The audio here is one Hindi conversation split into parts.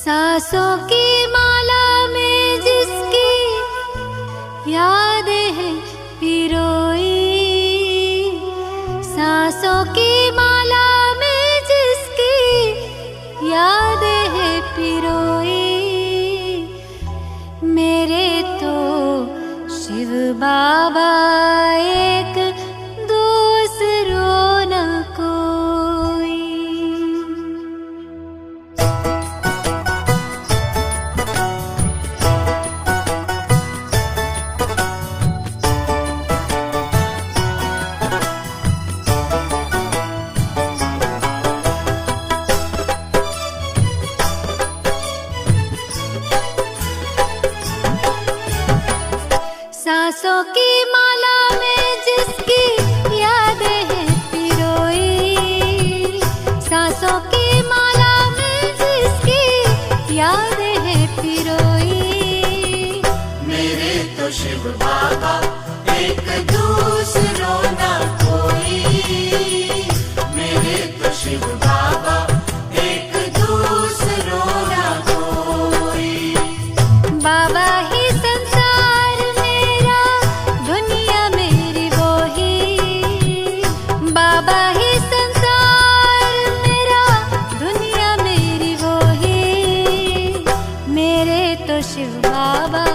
सांसों की माला में जिसकी यादें हैं पिरोई, सांसों की माला में जिसकी यादें हैं पिरोई, मेरे तो शिव बाबा एक दूसरो न कोई। सांसों की माला में जिसकी यादें हैं पिरोई, सांसों की माला में जिसकी यादें हैं पिरोई, मेरे तो शिव बाबा एक दूसरो ना कोई, मेरे तो शिव बाबा एक दूसरो ना कोई। बाबा ही संसार मेरा, दुनिया मेरी वो ही, बाबा ही संसार मेरा, दुनिया मेरी वो ही, मेरे तो शिव बाबा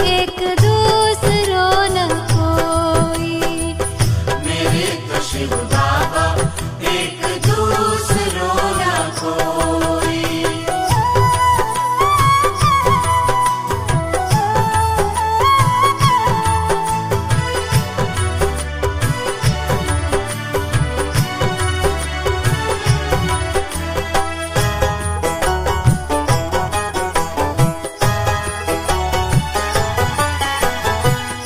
एक दूसरो न कोई, मेरे तो शिव बाबा एक दूसरो ना कोई।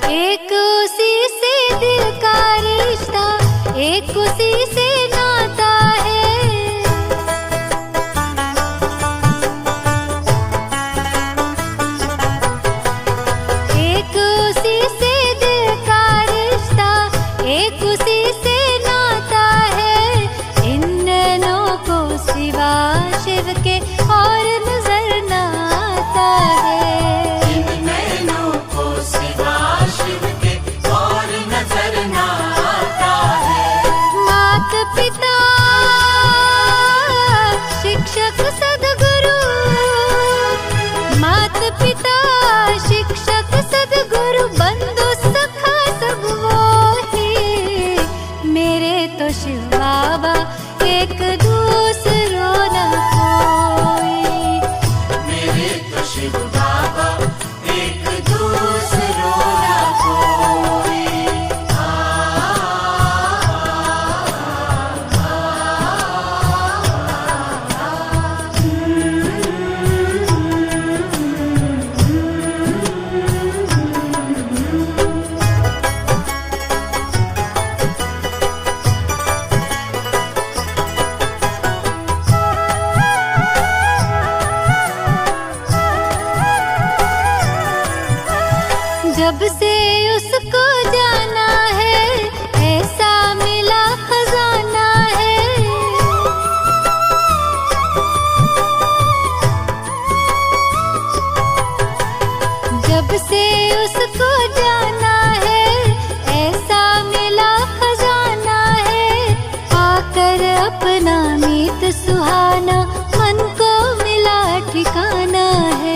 एक उसी से दिल का रिश्ता, एक उसी से नाता है, एक उसी से दिल का रिश्ता, एक उसी से नाता है, इन नैनों को सिवा शिव के और नजर न आता है। इन नैनों को सिवा शिव के और नजर ना आता है। मात पिता शिक्षक सद्गुरु, मात पिता शिक्षक सद्गुरु, बंधु सखा सब वो ही, मेरे तो शिव बाबा एक दूसरो न कोई, मेरे तो शिव बाबा एक दूसरो ना कोई। जब से उसको जाना है ऐसा मिला खजाना है, जब से उसको जाना है ऐसा मिला खजाना है, आकर अपना मीत सुहाना मन को मिला ठिकाना है,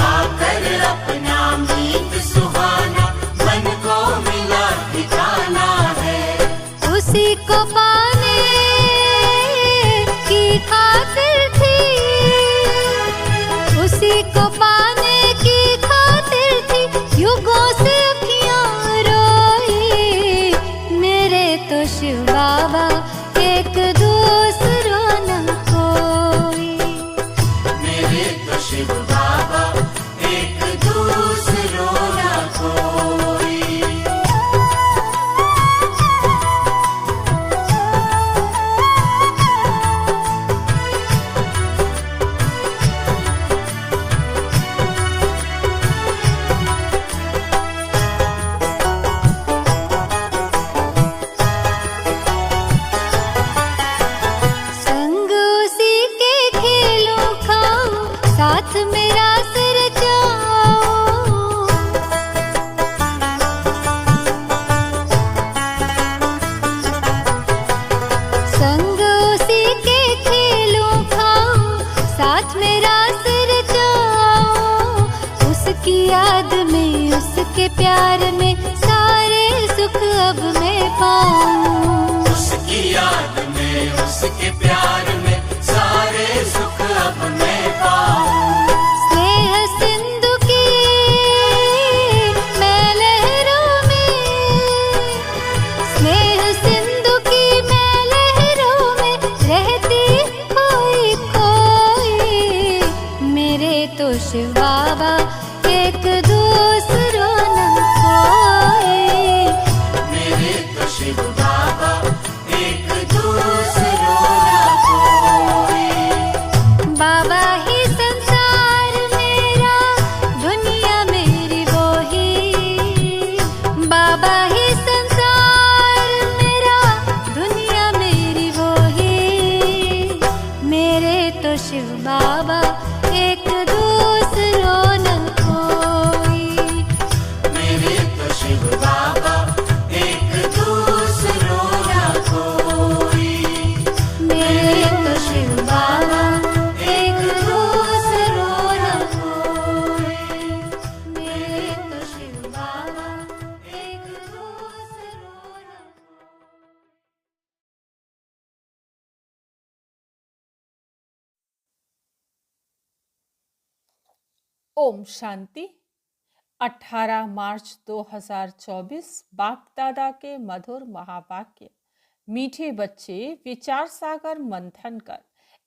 आकर अपना मीत सुहाना मन को मिला ठिकाना है। उसी को पाने की खातिर थी, उसी को पाने की खातिर थी, युगों से अखियां रोई, मेरे तो शिव बाबा एक दूसरो न कोई, मेरे तो शिव बाबा याद में, उसके प्यार में सारे सुख अब मैं पाऊं। उसकी याद में, उसके प्यार में सारे सुख अब मैं पाऊं। स्नेह सिंधु की मैं लहरों में, स्नेह सिंधु की मैं लहरों में रहती खोई खोई। मेरे तो शिव बाबा एक दूसरों न कोई। मेरे तो शिव बाबा एक दूसरों न कोई। बाबा ही संसार मेरा, दुनिया मेरी वो ही। बाबा ही संसार मेरा, दुनिया मेरी वो ही। मेरे तो शिव बाबा एक दूसरों न कोई। मेरे तो शिव बाबा एक दूसरों न कोई। मेरे तो शिव बाबा एक दूसरों न कोई। मेरे तो शिव बाबा एक दूसरों न कोई। ओम शांति। 18 मार्च 2024 बाप दादा के मधुर महावाक्य। मीठे बच्चे, विचार सागर मंथन कर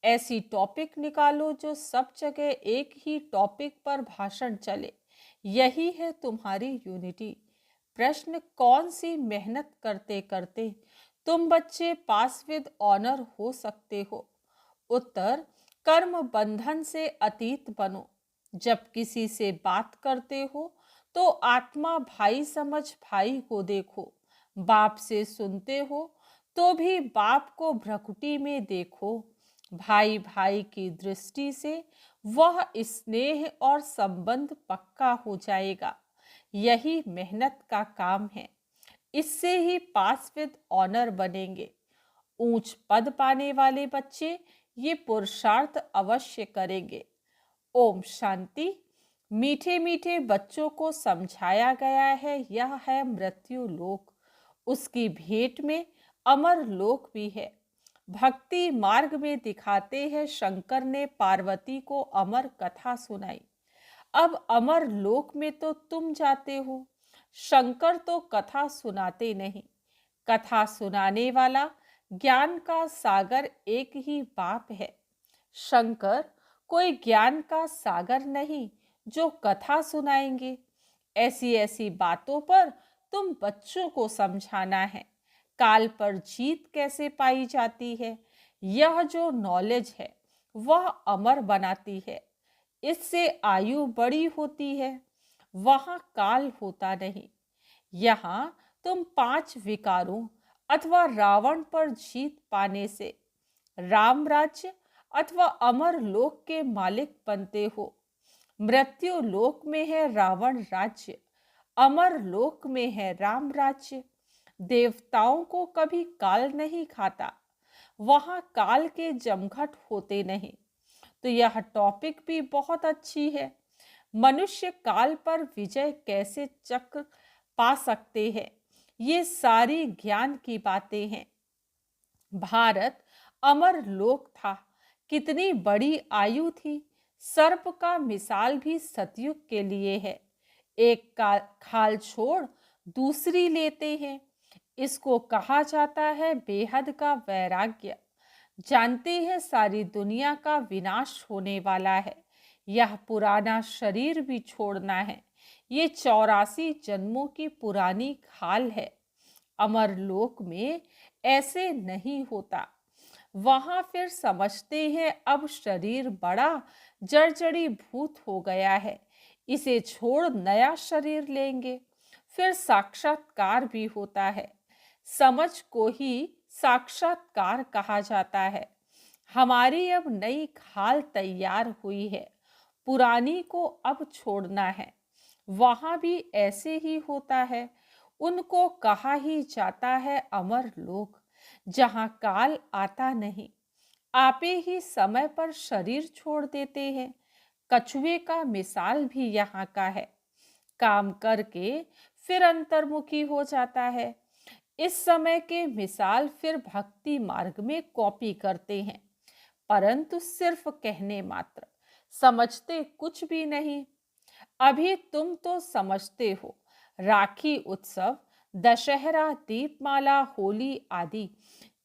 ऐसी टॉपिक निकालो जो सब जगह एक ही टॉपिक पर भाषण चले। यही है तुम्हारी यूनिटी। प्रश्न, कौन सी मेहनत करते करते तुम बच्चे पास विद ऑनर हो सकते हो? उत्तर, कर्म बंधन से अतीत बनो। जब किसी से बात करते हो तो आत्मा भाई समझ भाई को देखो। बाप से सुनते हो तो भी बाप को भ्रकुटी में देखो। भाई भाई की दृष्टि से वह स्नेह और संबंध पक्का हो जाएगा। यही मेहनत का काम है। इससे ही पास विद ऑनर बनेंगे। ऊंच पद पाने वाले बच्चे ये पुरुषार्थ अवश्य करेंगे। ओम शांति। मीठे मीठे बच्चों को समझाया गया है यह है मृत्यु लोक, उसकी भेंट में अमर लोक भी है। भक्ति मार्ग में दिखाते हैं शंकर ने पार्वती को अमर कथा सुनाई। अब अमर लोक में तो तुम जाते हो, शंकर तो कथा सुनाते नहीं। कथा सुनाने वाला ज्ञान का सागर एक ही बाप है। शंकर कोई ज्ञान का सागर नहीं जो कथा सुनाएंगे। ऐसी ऐसी बातों पर तुम बच्चों को समझाना है। काल पर जीत कैसे पाई जाती है, यह जो नॉलेज है वह अमर बनाती है। इससे आयु बड़ी होती है। वहाँ काल होता नहीं। यहाँ तुम 5 विकारों अथवा रावण पर जीत पाने से राम राज्य अथवा अमर लोक के मालिक बनते हो। मृत्यु लोक में है रावण राज्य, अमर लोक में है राम राज्य। देवताओं को कभी काल नहीं खाता, वहां काल के जमघट होते नहीं। तो यह टॉपिक भी बहुत अच्छी है। मनुष्य काल पर विजय कैसे चक्र पा सकते हैं, ये सारी ज्ञान की बातें हैं। भारत अमर लोक था। कितनी बड़ी आयु थी। सर्प का मिसाल भी सतयुग के लिए है। एक खाल छोड़ दूसरी लेते हैं। इसको कहा जाता है बेहद का वैराग्य। जानते हैं सारी दुनिया का विनाश होने वाला है। यह पुराना शरीर भी छोड़ना है। ये 84 जन्मों की पुरानी खाल है। अमर लोक में ऐसे नहीं होता। वहां फिर समझते हैं अब शरीर बड़ा जर्जरी भूत हो गया है, इसे छोड़ नया शरीर लेंगे। फिर साक्षात्कार भी होता है। समझ को ही साक्षात्कार कहा जाता है। हमारी अब नई खाल तैयार हुई है, पुरानी को अब छोड़ना है। वहां भी ऐसे ही होता है। उनको कहा ही जाता है अमर लोक, जहां काल आता नहीं। आपे ही समय पर शरीर छोड़ देते हैं। कछुए का मिसाल भी यहाँ का है। काम करके फिर अंतर्मुखी हो जाता है। इस समय के मिसाल फिर भक्ति मार्ग में कॉपी करते हैं, परंतु सिर्फ कहने मात्र, समझते कुछ भी नहीं। अभी तुम तो समझते हो, राखी उत्सव, दशहरा, दीपमाला, होली आदि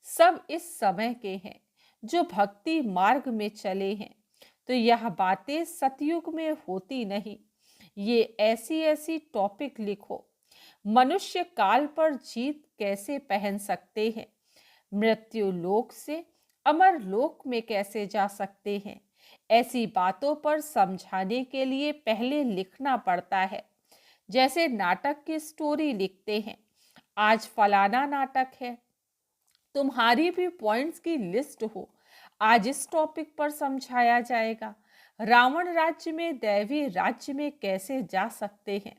सब इस समय के हैं जो भक्ति मार्ग में चले हैं। तो यह बातें सतयुग में होती नहीं। ये ऐसी ऐसी टॉपिक लिखो, मनुष्य काल पर जीत कैसे पहन सकते हैं, मृत्यु लोक से अमर लोक में कैसे जा सकते हैं, ऐसी बातों पर समझाने के लिए पहले लिखना पड़ता है। जैसे नाटक की स्टोरी लिखते हैं, आज फलाना नाटक है, तुम्हारी भी पॉइंट्स की लिस्ट हो, आज इस टॉपिक पर समझाया जाएगा। रावण राज्य में दैवी राज्य में कैसे जा सकते हैं,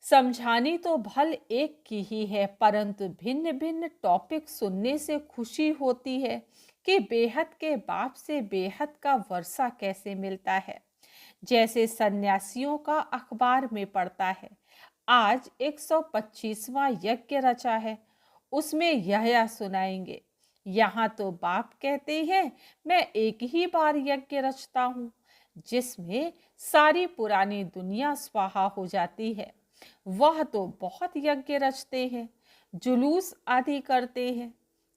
समझानी तो भल एक की ही है, परंतु भिन्न भिन्न टॉपिक सुनने से खुशी होती है कि बेहद के बाप से बेहद का वर्षा कैसे मिलता है। जैसे सन्यासियों का अखबार में पढ़ता है, आज 125वां यज्ञ रचा है, उसमें यह सुनाएंगे। यहाँ तो बाप कहते हैं मैं एक ही बार यज्ञ रचता हूँ, जिसमें सारी पुरानी दुनिया स्वाहा हो जाती है। वह तो बहुत यज्ञ रचते हैं, जुलूस आदि करते हैं।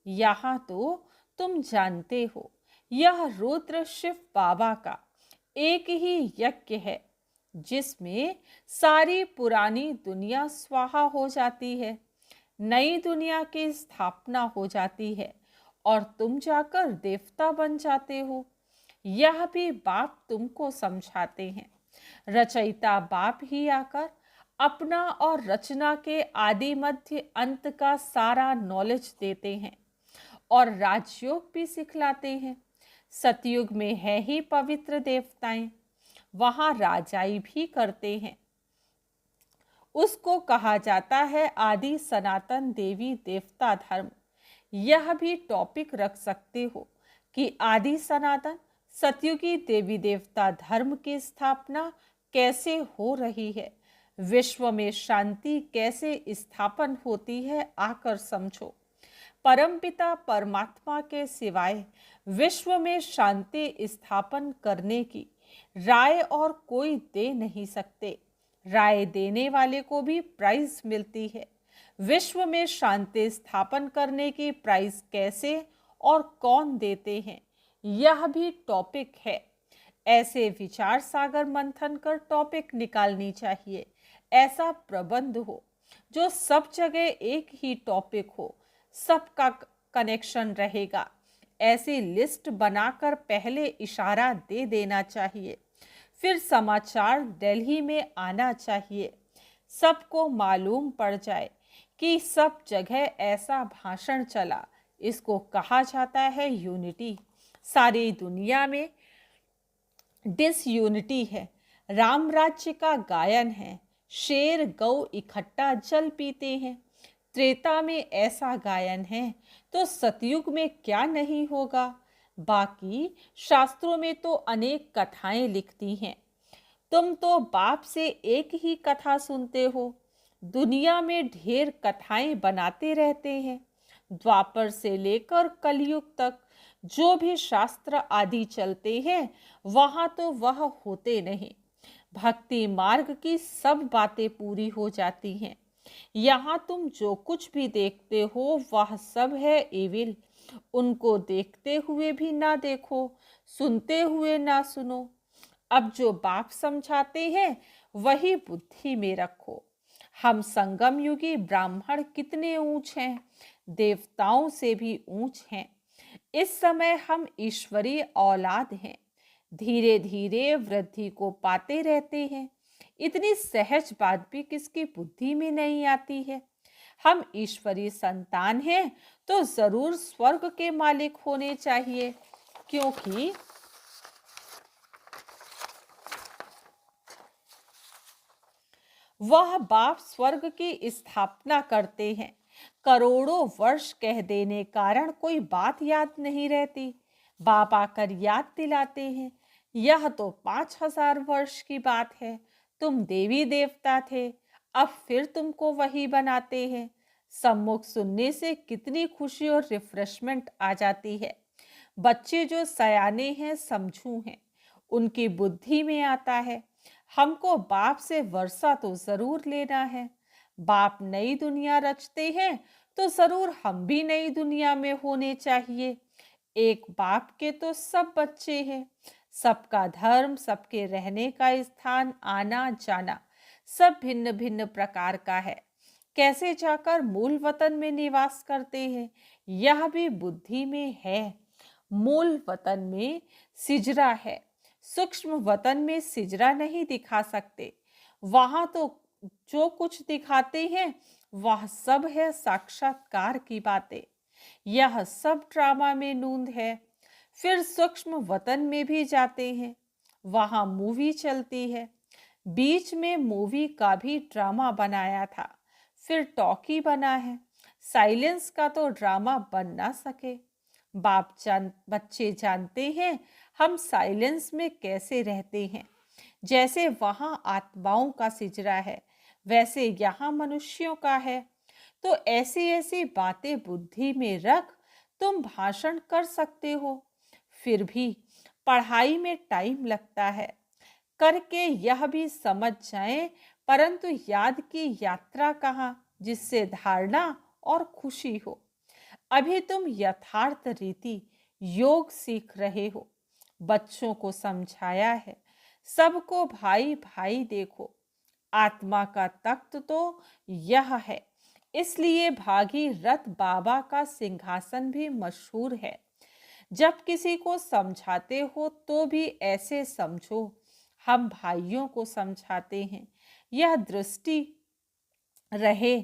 यहाँ तो तुम जानते हो, यह रुद्र शिव बाबा का एक ही यज्ञ है, जिसमें सारी पुरानी दुनिया स्वाहा हो जाती है, नई दुनिया की स्थापना हो जाती है और तुम जाकर देवता बन जाते हो। यह भी बाप तुमको समझाते हैं। रचयिता बाप ही आकर अपना और रचना के आदि मध्य अंत का सारा नॉलेज देते हैं और राजयोग भी सिखलाते हैं। सतयुग में है ही पवित्र देवताएं, वहां राजाई भी करते हैं। उसको कहा जाता है आदि सनातन देवी देवता धर्म। यह भी टॉपिक रख सकते हो कि आदि सनातन सतयुगी देवी देवता धर्म की स्थापना कैसे हो रही है, विश्व में शांति कैसे स्थापन होती है, आकर समझो। परमपिता परमात्मा के सिवाय विश्व में शांति स्थापन करने की राय और कोई दे नहीं सकते। राय देने वाले को भी प्राइज मिलती है। विश्व में शांति स्थापन करने की प्राइज कैसे और कौन देते हैं, यह भी टॉपिक है। ऐसे विचार सागर मंथन कर टॉपिक निकालनी चाहिए। ऐसा प्रबंध हो जो सब जगह एक ही टॉपिक हो, सबका कनेक्शन रहेगा। ऐसी लिस्ट बनाकर पहले इशारा दे देना चाहिए, फिर समाचार दिल्ली में आना चाहिए, सबको मालूम पड़ जाए कि सब जगह ऐसा भाषण चला। इसको कहा जाता है यूनिटी। सारी दुनिया में डिसयूनिटी है। राम राज्य का गायन है, शेर गौ इकट्ठा जल पीते हैं। त्रेता में ऐसा गायन है तो सतयुग में क्या नहीं होगा। बाकी शास्त्रों में तो अनेक कथाएं लिखती हैं। तुम तो बाप से एक ही कथा सुनते हो, दुनिया में ढेर कथाएं बनाते रहते हैं। द्वापर से लेकर कलयुग तक जो भी शास्त्र आदि चलते हैं, वहां तो वह होते नहीं। भक्ति मार्ग की सब बातें पूरी हो जाती हैं। यहाँ तुम जो कुछ भी देखते हो वह सब है एविल। उनको देखते हुए भी ना देखो, सुनते हुए ना सुनो। अब जो बाप समझाते हैं वही बुद्धि में रखो। हम संगम युगी ब्राह्मण कितने ऊंच हैं, देवताओं से भी ऊंच हैं। इस समय हम ईश्वरीय औलाद हैं, धीरे धीरे वृद्धि को पाते रहते हैं। इतनी सहज बात भी किसकी बुद्धि में नहीं आती है। हम ईश्वरीय संतान हैं तो जरूर स्वर्ग के मालिक होने चाहिए, क्योंकि वह बाप स्वर्ग की स्थापना करते हैं। करोड़ों वर्ष कह देने कारण कोई बात याद नहीं रहती। बाप आकर याद दिलाते हैं। यह तो 5000 वर्ष की बात है, तुम देवी देवता थे, अब फिर तुमको वही बनाते हैं। सम्मुख सुनने से कितनी खुशी और रिफ्रेशमेंट आ जाती है। बच्चे जो सयाने हैं, समझू हैं, उनकी बुद्धि में आता है हमको बाप से वर्षा तो जरूर लेना है। बाप नई दुनिया रचते हैं तो जरूर हम भी नई दुनिया में होने चाहिए। एक बाप के तो सब बच्चे हैं। सबका धर्म, सबके रहने का स्थान, आना जाना सब भिन्न भिन्न प्रकार का है। कैसे जाकर मूल वतन में निवास करते हैं, यह भी बुद्धि में है। मूल वतन में सिजरा है, सूक्ष्म वतन में सिजरा नहीं दिखा सकते। वहां तो जो कुछ दिखाते हैं वह सब है साक्षात्कार की बातें। यह सब ड्रामा में नूंद है। फिर सूक्ष्म वतन में भी जाते हैं, वहां मूवी चलती है। बीच में मूवी का भी ड्रामा बनाया था, फिर टॉकी बना है। साइलेंस का तो ड्रामा बन ना सके। बच्चे जानते हैं हम साइलेंस में कैसे रहते हैं। जैसे वहां आत्माओं का सिजरा है, वैसे यहाँ मनुष्यों का है। तो ऐसी ऐसी बातें बुद्धि में रख तुम भाषण कर सकते हो। फिर भी पढ़ाई में टाइम लगता है, करके यह भी समझ जाएं, परंतु याद की यात्रा कहाँ जिससे धारणा और खुशी हो। अभी तुम यथार्थ रीति योग सीख रहे हो। बच्चों को समझाया है, सबको भाई भाई देखो। आत्मा का तख्त तो यह है, इसलिए भागीरथ बाबा का सिंहासन भी मशहूर है। जब किसी को समझाते हो तो भी ऐसे समझो हम भाइयों को समझाते हैं। यह दृष्टि रहे,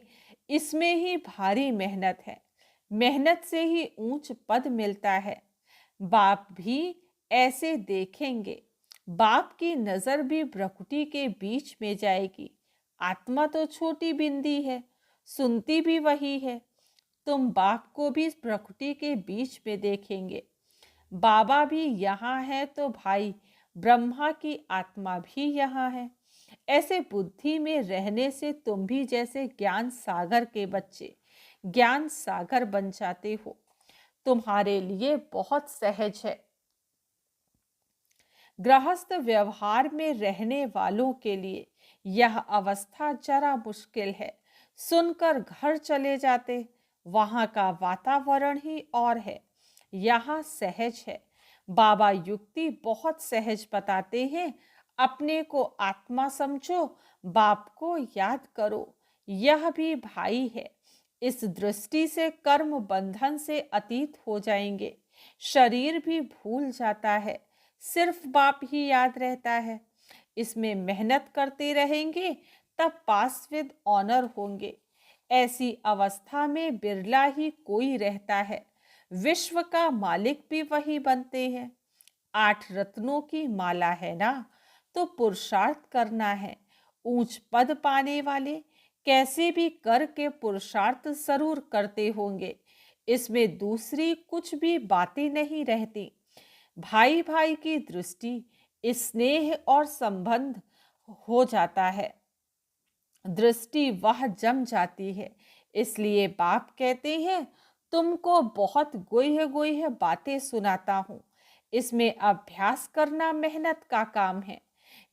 इसमें ही भारी मेहनत है। मेहनत से ही ऊंच पद मिलता है। बाप भी ऐसे देखेंगे। बाप की नजर भी भ्रकुटी के बीच में जाएगी। आत्मा तो छोटी बिंदी है, सुनती भी वही है। तुम बाप को भी भ्रकुटी के बीच में देखेंगे। बाबा भी यहाँ है तो भाई ब्रह्मा की आत्मा भी यहाँ है। ऐसे बुद्धि में रहने से तुम भी जैसे ज्ञान सागर के बच्चे ज्ञान सागर बन जाते हो। तुम्हारे लिए बहुत सहज है। गृहस्थ व्यवहार में रहने वालों के लिए यह अवस्था जरा मुश्किल है। सुनकर घर चले जाते, वहां का वातावरण ही और है, यहाँ सहज है। बाबा युक्ति बहुत सहज बताते हैं। अपने को आत्मा समझो, बाप को याद करो, यह भी भाई है। इस दृष्टि से कर्म बंधन से अतीत हो जाएंगे। शरीर भी भूल जाता है, सिर्फ बाप ही याद रहता है। इसमें मेहनत करते रहेंगे तब पास विद ऑनर होंगे। ऐसी अवस्था में बिरला ही कोई रहता है। विश्व का मालिक भी वही बनते हैं। 8 रत्नों की माला है ना, तो पुरुषार्थ करना है। ऊंच पद पाने वाले कैसे भी करके पुरुषार्थ जरूर करते होंगे। इसमें दूसरी कुछ भी बातें नहीं रहती। भाई भाई की दृष्टि, स्नेह और संबंध हो जाता है। दृष्टि वह जम जाती है। इसलिए बाप कहते हैं तुमको बहुत गोह्य गोह्य बातें सुनाता हूँ। इसमें अभ्यास करना मेहनत का काम है।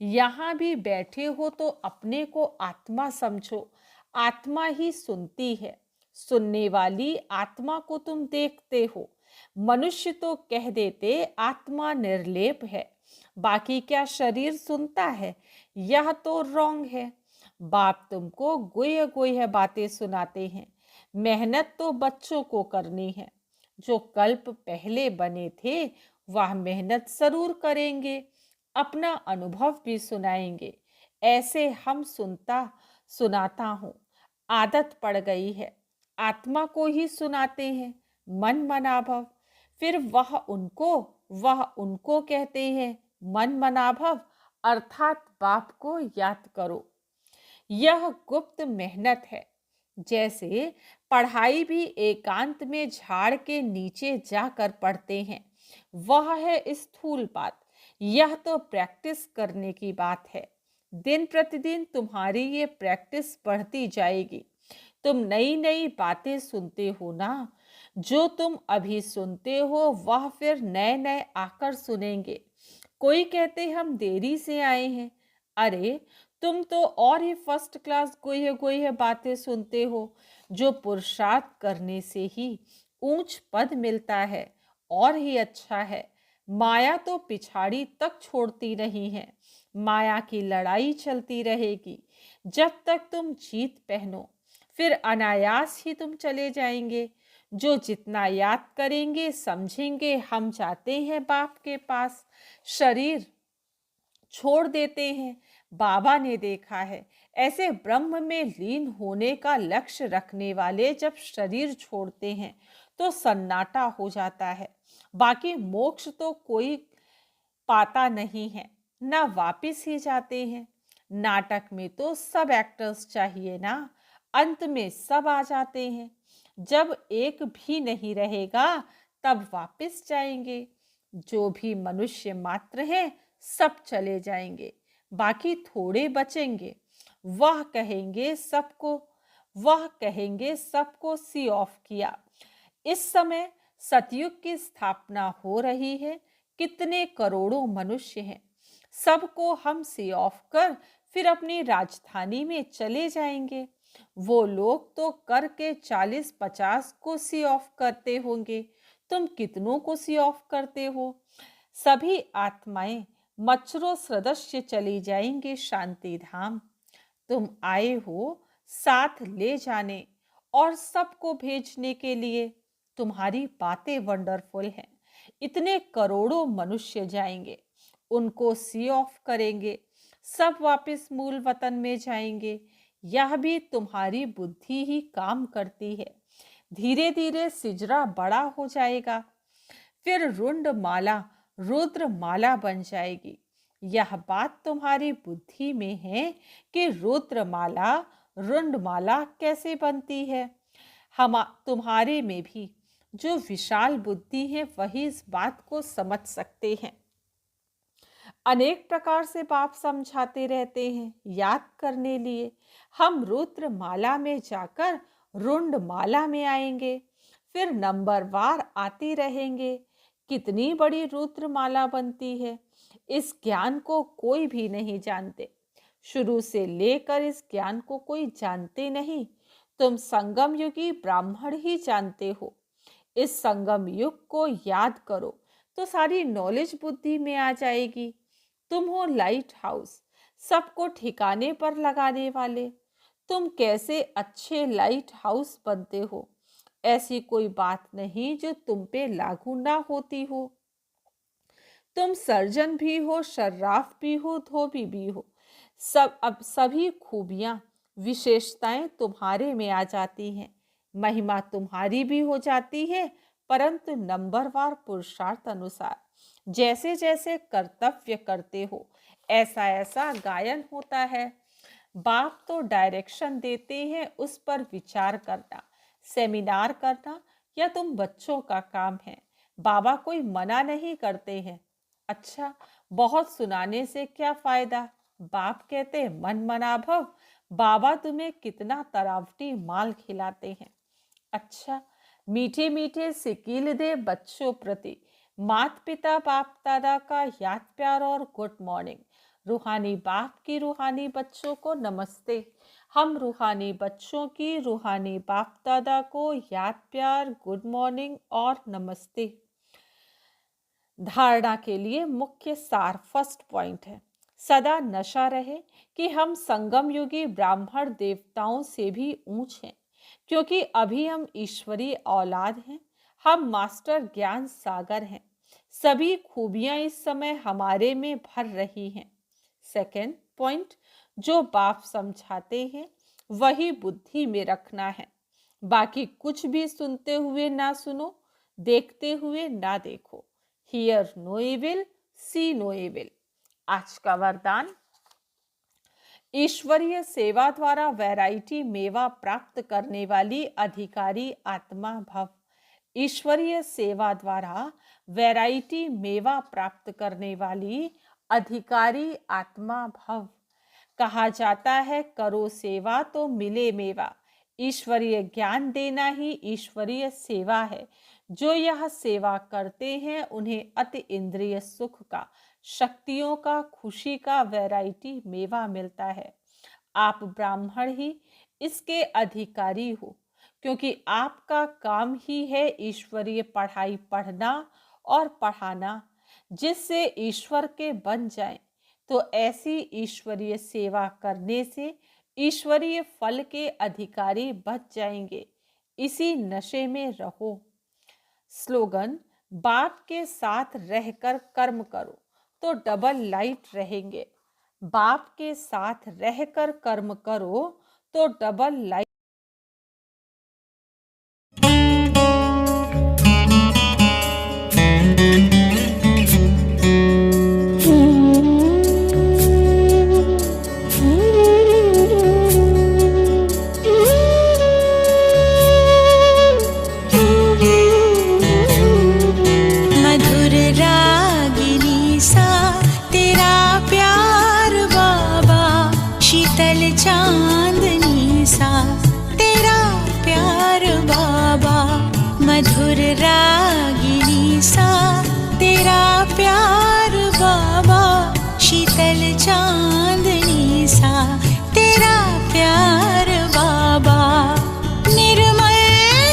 यहाँ भी बैठे हो तो अपने को आत्मा समझो। आत्मा ही सुनती है। सुनने वाली आत्मा को तुम देखते हो। मनुष्य तो कह देते आत्मा निर्लेप है, बाकी क्या शरीर सुनता है? यह तो रॉन्ग है। बाप तुमको गोह्य गोह्य बातें सुनाते हैं। मेहनत तो बच्चों को करनी है। जो कल्प पहले बने थे वह मेहनत जरूर करेंगे, अपना अनुभव भी सुनाएंगे। ऐसे हम सुनाता हूँ, आदत पड़ गई है। आत्मा को ही सुनाते हैं, मन मनाभव। फिर वह उनको कहते हैं मन मनाभव, अर्थात बाप को याद करो। यह गुप्त मेहनत है। जैसे पढ़ाई भी एकांत में झाड़ के नीचे जाकर पढ़ते हैं, वह है स्थूल बात। यह तो प्रैक्टिस करने की बात है। दिन प्रतिदिन तुम्हारी ये प्रैक्टिस बढ़ती जाएगी। तुम नई नई बातें सुनते हो ना, जो तुम अभी सुनते हो वह फिर नए नए आकर सुनेंगे। कोई कहते हम देरी से आए हैं। अरे, तुम तो और ही फर्स्ट क्लास गोये गोये बातें सुनते हो, जो पुरुषार्थ करने से ही ऊंच पद मिलता है और ही अच्छा है। माया तो पिछाड़ी तक छोड़ती नहीं है। माया की लड़ाई चलती रहेगी जब तक तुम जीत पहनो, फिर अनायास ही तुम चले जाएंगे। जो जितना याद करेंगे समझेंगे हम जाते हैं बाप के पास, शरीर छोड़ देते हैं। बाबा ने देखा है, ऐसे ब्रह्म में लीन होने का लक्ष्य रखने वाले जब शरीर छोड़ते हैं तो सन्नाटा हो जाता है। बाकी मोक्ष तो कोई पाता नहीं है, ना वापिस ही जाते हैं। नाटक में तो सब एक्टर्स चाहिए ना, अंत में सब आ जाते हैं। जब एक भी नहीं रहेगा तब वापिस जाएंगे। जो भी मनुष्य मात्र हैं सब चले जाएंगे, बाकी थोड़े बचेंगे। वह कहेंगे सबको सी ऑफ किया। इस समय सतयुग की स्थापना हो रही है। कितने करोड़ों मनुष्य हैं, सबको हम सी ऑफ कर फिर अपनी राजधानी में चले जाएंगे। वो लोग तो करके 40-50 को सी ऑफ करते होंगे, तुम कितनों को सी ऑफ करते हो? सभी आत्माएं मच्छरों सदस्य चली जाएंगे शांति धाम। तुम आए हो साथ ले जाने और सबको भेजने के लिए। तुम्हारी बातें वंडरफुल हैं। इतने करोड़ों मनुष्य जाएंगे, उनको सी ऑफ करेंगे, सब वापस मूल वतन में जाएंगे। यह भी तुम्हारी बुद्धि ही काम करती है। धीरे धीरे सिजरा बड़ा हो जाएगा, फिर रुंड माला रुद्र माला बन जाएगी। यह बात तुम्हारी बुद्धि में है कि रुद्र माला रुंड माला कैसे बनती है। हम तुम्हारे में भी जो विशाल बुद्धि है वही इस बात को समझ सकते हैं। अनेक प्रकार से बाप समझाते रहते हैं याद करने लिए। हम रुद्र माला में जाकर रुंड माला में आएंगे, फिर नंबरवार आती रहेंगे। कितनी बड़ी रुद्र माला बनती है, इस ज्ञान को कोई भी नहीं जानते। शुरू से लेकर इस ज्ञान को कोई जानते नहीं। तुम संगम युगी ब्राह्मण ही जानते हो। इस संगम युग को याद करो तो सारी नॉलेज बुद्धि में आ जाएगी। तुम हो लाइट हाउस, सबको ठिकाने पर लगाने वाले। तुम कैसे अच्छे लाइट हाउस बनते हो, ऐसी कोई बात नहीं जो तुम पे लागू ना होती हो। तुम सर्जन भी हो, शर्राफ भी हो, धोबी भी हो। अब सभी खूबियां विशेषताएं तुम्हारे में आ जाती हैं। महिमा तुम्हारी भी हो जाती है, परंतु नंबरवार पुरुषार्थ अनुसार। जैसे जैसे कर्तव्य करते हो ऐसा ऐसा गायन होता है। बाप तो डायरेक्शन देते हैं, उस पर विचार करना, सेमिनार करना या तुम बच्चों का काम है। बाबा कोई मना नहीं करते हैं। अच्छा, बहुत सुनाने से क्या फायदा? बाप कहते मन मना भव। बाबा तुम्हें कितना तरावटी माल खिलाते हैं। अच्छा, मीठे मीठे सिकील दे बच्चों प्रति माता पिता बाप दादा का याद प्यार और गुड मॉर्निंग। रूहानी बाप की रूहानी बच्चों को नमस्ते। हम रूहानी बच्चों की रूहानी बाप दादा को याद प्यार, गुड मॉर्निंग और नमस्ते। धारणा के लिए मुख्य सार फर्स्ट पॉइंट है, सदा नशा रहे कि हम संगम युगी ब्राह्मण देवताओं से भी ऊंच हैं, क्योंकि अभी हम ईश्वरीय औलाद हैं। हम मास्टर ज्ञान सागर हैं। सभी खूबियां इस समय हमारे में भर रही हैं। सेकंड पॉइंट, जो बाप समझाते हैं वही बुद्धि में रखना है। बाकी कुछ भी सुनते हुए ना सुनो, देखते हुए ना देखो। Hear no evil, see no evil. आज का वरदान, ईश्वरीय सेवा द्वारा वैरायटी मेवा प्राप्त करने वाली अधिकारी आत्मा भव। ईश्वरीय सेवा द्वारा वैरायटी मेवा प्राप्त करने वाली अधिकारी आत्मा भव। कहा जाता है, करो सेवा तो मिले मेवा। ईश्वरीय ज्ञान देना ही ईश्वरीय सेवा है। जो यह सेवा करते हैं उन्हें अति इंद्रिय सुख का, शक्तियों का, खुशी का वैरायटी मेवा मिलता है। आप ब्राह्मण ही इसके अधिकारी हो, क्योंकि आपका काम ही है ईश्वरीय पढ़ाई पढ़ना और पढ़ाना, जिससे ईश्वर के बन जाएं। तो ऐसी ईश्वरीय सेवा करने से ईश्वरीय फल के अधिकारी बच जाएंगे। इसी नशे में रहो। स्लोगन, बाप के साथ रहकर कर्म करो तो डबल लाइट रहेंगे। बाप के साथ रहकर कर्म करो तो डबल लाइट। मधुर रागिनी सा तेरा प्यार बाबा, शीतल चांदनी सा तेरा प्यार बाबा। मधुर रागिनी सा तेरा प्यार बाबा, शीतल चांदनी सा तेरा प्यार बाबा। निर्मल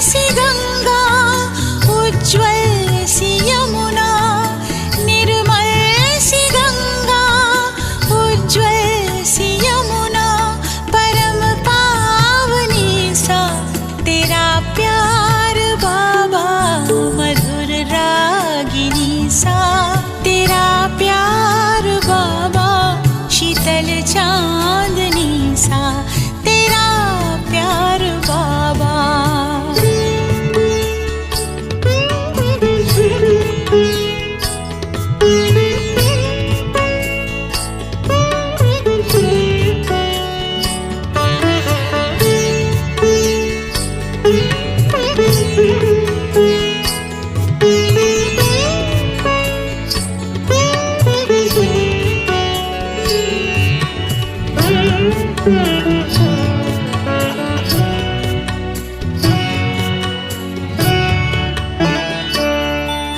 सी गंगा, उज्ज्वल सी यमुना, निर्मल सी गंगा, उज्ज्वल सी यमुना, परम पावनी सा तेरा प्यार बाबा। मधुर रागिनी सा तेरा प्यार बाबा, शीतल चांदनी सा तेरा प्यार बाबा।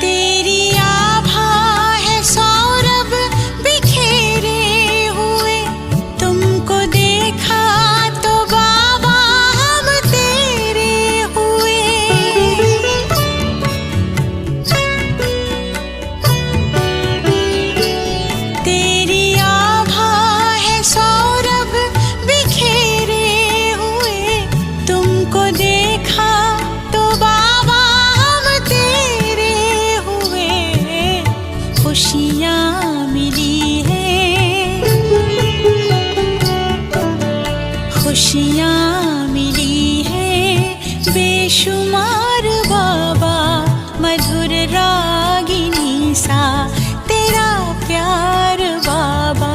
तेरी आभा है सौरभ बिखेरे हुए, तुमको देखा तो बाबा हम तेरे हुए। तेरी आभा है सौरभ बिखेरे हुए, तुमको देखा तो बाबा हम तेरे हुए। खुशियाँ मिली है, खुशियाँ मिली है बेशुमार बाबा। मधुर रागिनी सा तेरा प्यार बाबा।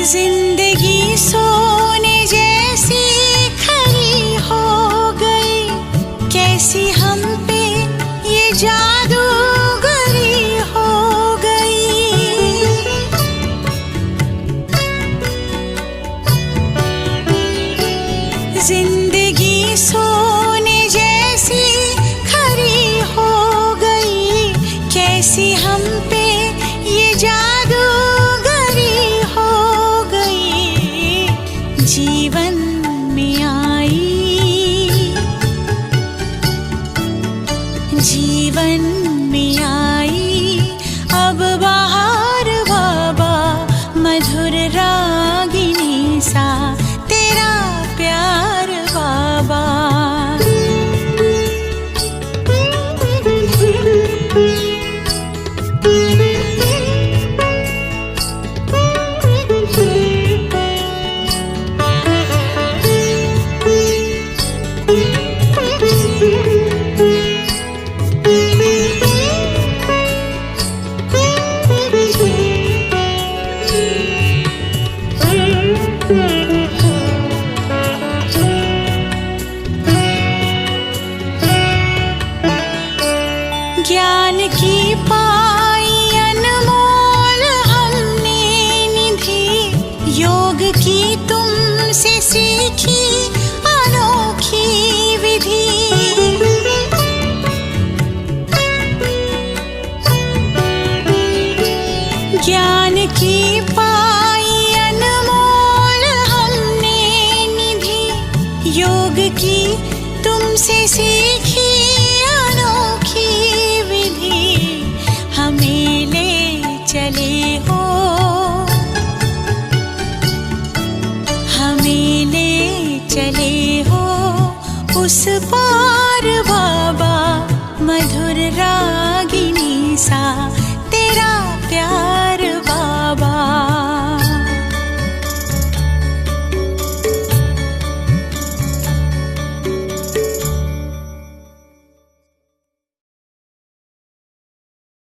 जिंदगी सोने जैसी खरी हो गई, कैसी हम पे ये जादूगरी हो गई। जिंदगी सोने जैसी खरी हो गई, कैसी हम पे ये जादूगरी हो गई। जीवन में आई, जीवन में आई अब बाहर बाबा। मधुर रागिनी सा तेरा प्यार बाबा। ज्ञान की पाई अनमोल हमने निधि, योग की तुमसे सीखी अनोखी विधि। ज्ञान की पाई अनमोल हमने निधि, योग की तुमसे सीखी अनोखी विधि। हमें ले चले हो, हमें ले चले हो उस